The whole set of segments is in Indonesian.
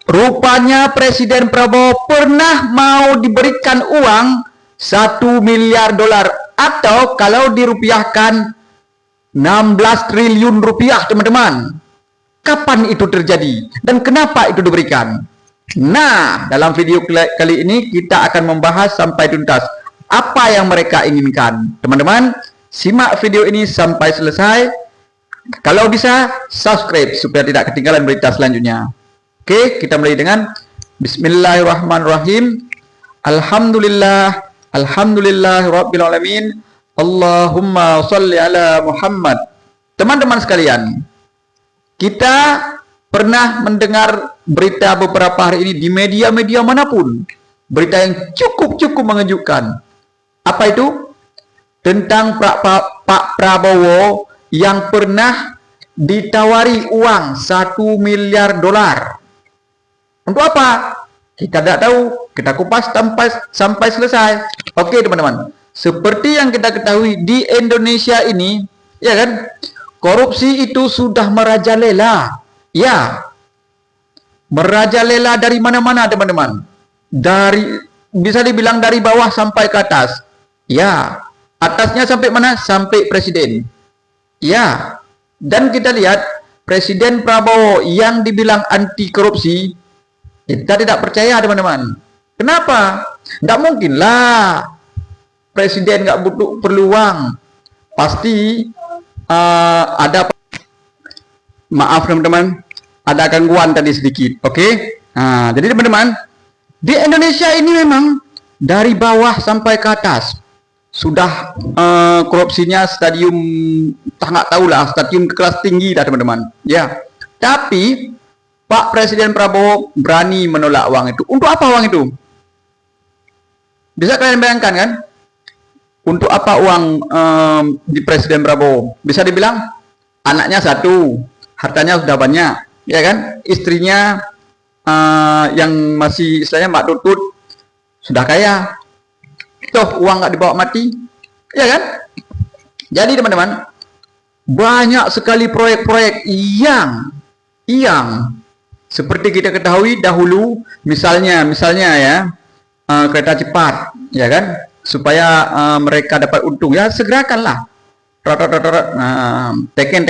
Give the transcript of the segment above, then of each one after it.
Rupanya Presiden Prabowo pernah mau diberikan uang 1 miliar dolar, atau kalau dirupiahkan 16 triliun rupiah, teman-teman. Kapan itu terjadi dan kenapa itu diberikan? Nah, dalam video kali ini kita akan membahas sampai tuntas apa yang mereka inginkan. Teman-teman, simak video ini sampai selesai. Kalau bisa, subscribe supaya tidak ketinggalan berita selanjutnya. Oke, kita mulai dengan Bismillahirrahmanirrahim. Alhamdulillah rabbil alamin. Allahumma sholli ala Muhammad. Teman-teman sekalian, kita pernah mendengar berita beberapa hari ini di media-media manapun. Berita yang cukup mengejutkan. Apa itu? Tentang Pak Prabowo yang pernah ditawari uang 1 miliar dolar. Untuk apa? Kita tidak tahu. Kita kupas sampai selesai. Oke, teman-teman. Seperti yang kita ketahui di Indonesia ini, ya kan? Korupsi itu sudah merajalela. Ya. Merajalela dari mana-mana, teman-teman. Bisa dibilang dari bawah sampai ke atas. Ya. Atasnya sampai mana? Sampai presiden. Ya. Dan kita lihat Presiden Prabowo yang dibilang anti korupsi, kita tidak percaya, teman-teman. Kenapa? Nggak mungkin lah presiden nggak butuh perlu uang. Pasti ada, maaf teman-teman, ada gangguan tadi sedikit. Oke? Nah, jadi teman-teman, di Indonesia ini memang dari bawah sampai ke atas sudah korupsinya stadium, nggak tahu lah, stadium kelas tinggi dah, teman-teman. Ya. Tapi Pak Presiden Prabowo berani menolak uang itu. Untuk apa uang itu? Bisa kalian bayangkan kan? Untuk apa uang di Presiden Prabowo? Bisa dibilang anaknya satu, hartanya sudah banyak, ya kan? Istrinya yang masih istilahnya Mbak Tutut sudah kaya. Toh uang nggak dibawa mati, ya kan? Jadi teman-teman, banyak sekali proyek-proyek yang seperti kita ketahui dahulu, misalnya ya, kereta cepat, ya kan? Supaya mereka dapat untung, ya segerakanlah. Teken.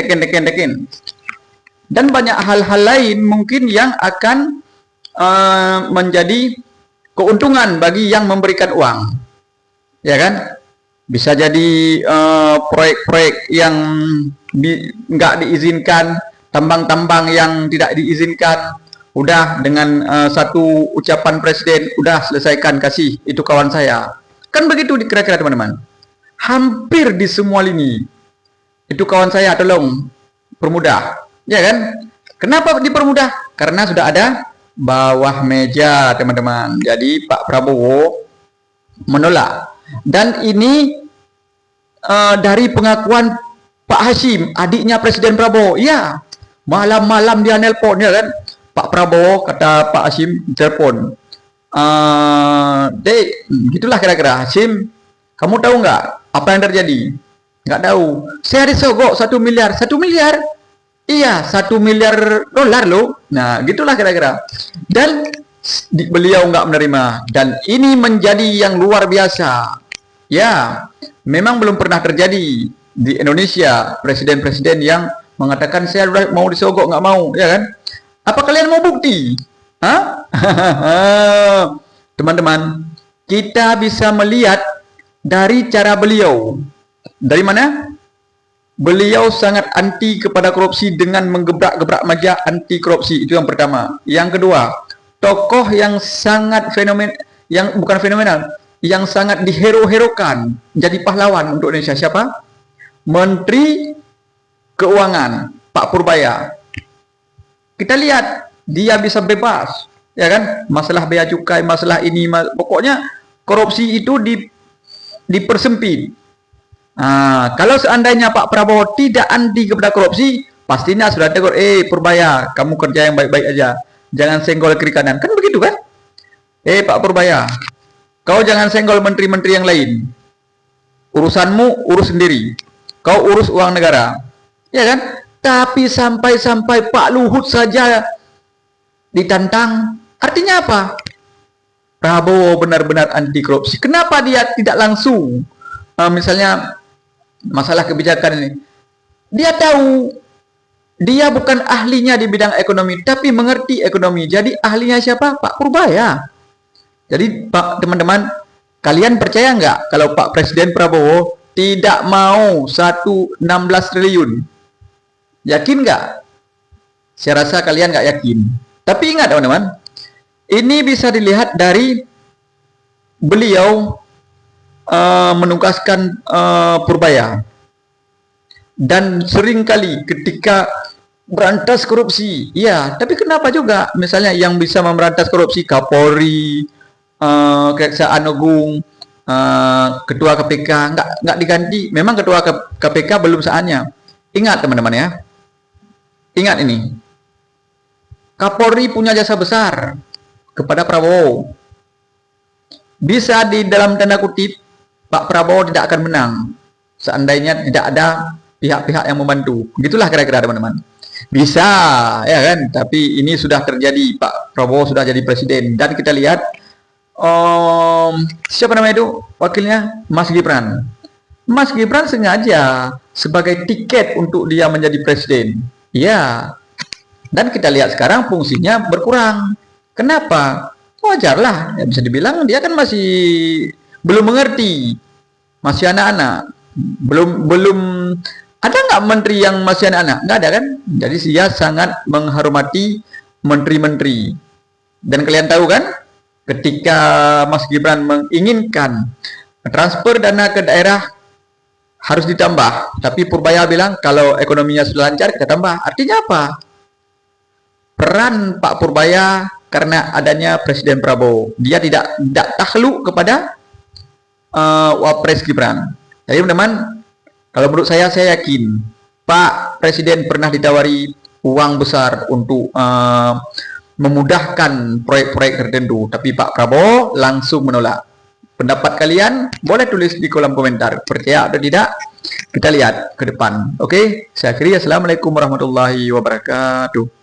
Dan banyak hal-hal lain mungkin yang akan menjadi keuntungan bagi yang memberikan uang, ya kan? Bisa jadi proyek-proyek yang nggak diizinkan, tambang-tambang yang tidak diizinkan. Udah dengan satu ucapan presiden, udah selesaikan, kasih itu kawan saya. Kan begitu kira-kira, teman-teman. Hampir di semua lini. Itu kawan saya, tolong permudah. Ya kan? Kenapa dipermudah? Karena sudah ada bawah meja, teman-teman. Jadi Pak Prabowo menolak. Dan ini dari pengakuan Pak Hashim, adiknya Presiden Prabowo. Ya, malam-malam dia nelpon, ya kan? Pak Prabowo, kata Pak Hashim, telepon. Dek, gitulah kira-kira. Hashim, kamu tahu nggak apa yang terjadi? Nggak tahu. Saya disogok 1 miliar. 1 miliar? Iya, 1 miliar dolar loh. Nah, gitulah kira-kira. Dan beliau nggak menerima. Dan ini menjadi yang luar biasa. Ya, memang belum pernah terjadi di Indonesia presiden-presiden yang mengatakan saya udah mau disogok, nggak mau, ya kan? Apa kalian mau bukti? Hah? Teman-teman, kita bisa melihat dari cara beliau. Dari mana? Beliau sangat anti kepada korupsi dengan menggebrak-gebrak meja anti korupsi. Itu yang pertama. Yang kedua, tokoh yang sangat bukan fenomenal, yang sangat dihero-herokan jadi pahlawan untuk Indonesia. Siapa? Menteri Keuangan Pak Purbaya. Kita lihat dia bisa bebas, ya kan? Masalah bea cukai, masalah ini, pokoknya korupsi itu dipersempit. Nah, kalau seandainya Pak Prabowo tidak anti kepada korupsi, pastinya sudah tegur, Purbaya, kamu kerja yang baik-baik aja, jangan senggol kiri kanan. Kan begitu kan? Pak Purbaya, kau jangan senggol menteri-menteri yang lain. Urusanmu urus sendiri. Kau urus uang negara, ya kan? Tapi sampai-sampai Pak Luhut saja ditantang. Artinya apa? Prabowo benar-benar anti korupsi. Kenapa dia tidak langsung misalnya masalah kebijakan ini? Dia tahu dia bukan ahlinya di bidang ekonomi, tapi mengerti ekonomi. Jadi ahlinya siapa? Pak Purbaya. Jadi Pak teman-teman, kalian percaya nggak kalau Pak Presiden Prabowo tidak mau 16 triliun? Yakin nggak? Saya rasa kalian nggak yakin. Tapi ingat teman-teman, ini bisa dilihat dari beliau menungkaskan Purbaya. Dan seringkali ketika berantas korupsi, ya, tapi kenapa juga misalnya yang bisa memberantas korupsi Kapolri, Kejaksaan Agung, Ketua KPK nggak diganti? Memang Ketua KPK belum saatnya. Ingat teman-teman ya, ingat ini, Kapolri punya jasa besar kepada Prabowo. Bisa di dalam tanda kutip Pak Prabowo tidak akan menang seandainya tidak ada pihak-pihak yang membantu. Begitulah kira-kira teman-teman. Bisa, ya kan? Tapi ini sudah terjadi. Pak Prabowo sudah jadi presiden. Dan kita lihat, siapa namanya itu? Wakilnya Mas Gibran. Mas Gibran sengaja sebagai tiket untuk dia menjadi presiden. Ya. Dan kita lihat sekarang fungsinya berkurang. Kenapa? Wajarlah. Ya, bisa dibilang dia kan masih belum mengerti. Masih anak-anak. Belum ada nggak menteri yang masih anak-anak? Nggak ada kan? Jadi dia sangat menghormati menteri-menteri. Dan kalian tahu kan, ketika Mas Gibran menginginkan transfer dana ke daerah harus ditambah, tapi Purbaya bilang kalau ekonominya sudah lancar kita tambah. Artinya apa? Peran Pak Purbaya karena adanya Presiden Prabowo, dia tidak takluk kepada Wapres Gibran. Jadi teman-teman, kalau menurut saya yakin Pak Presiden pernah ditawari uang besar untuk memudahkan proyek-proyek tertentu, tapi Pak Prabowo langsung menolak. Pendapat kalian boleh tulis di kolom komentar. Percaya atau tidak? Kita lihat ke depan. Oke, saya akhiri. Assalamualaikum warahmatullahi wabarakatuh.